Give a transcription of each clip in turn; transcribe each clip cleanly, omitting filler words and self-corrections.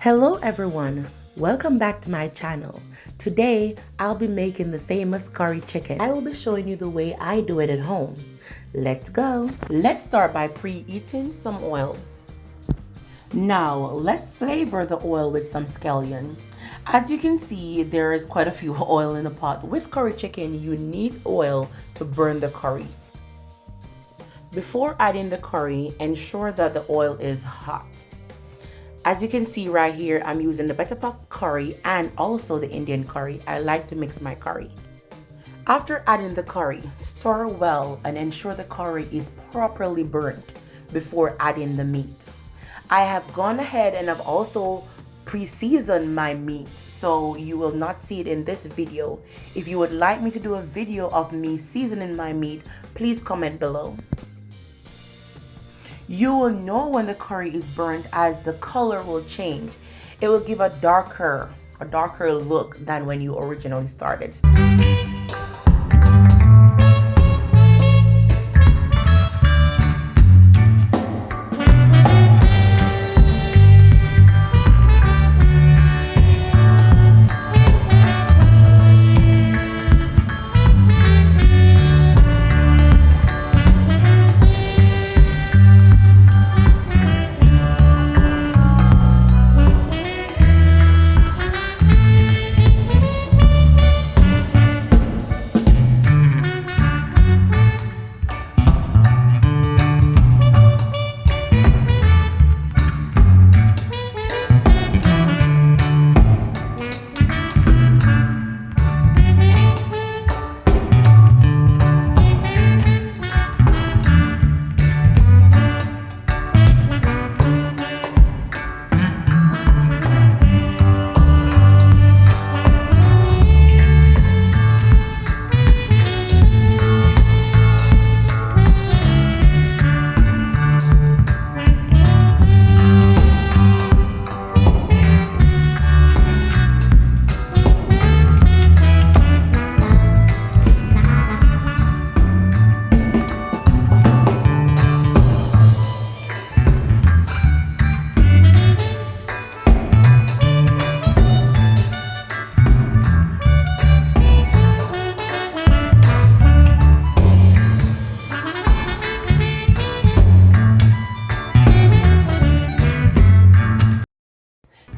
Hello everyone, welcome back to my channel. Today I'll be making the famous curry chicken. I will be showing you the way I do it at home. Let's go. Let's start by preheating some oil. Now let's flavor the oil with some scallion. As you can see, there is quite a few oil in the pot. With curry chicken, you need oil to burn the curry. Before adding the curry, ensure that the oil is hot. As you can see right here, I'm using the butter pot curry and also the Indian curry. I like to mix my curry. After adding the curry, stir well and ensure the curry is properly burnt before adding the meat. I have gone ahead and I've also pre-seasoned my meat, so you will not see it in this video. If you would like me to do a video of me seasoning my meat, please comment below. You will know when the curry is burnt as the color will change. It will give a darker look than when you originally started.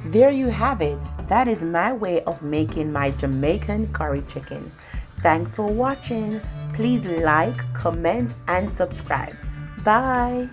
There you have it. That is my way of making my Jamaican curry chicken. Thanks for watching. Please like, comment, and subscribe. Bye.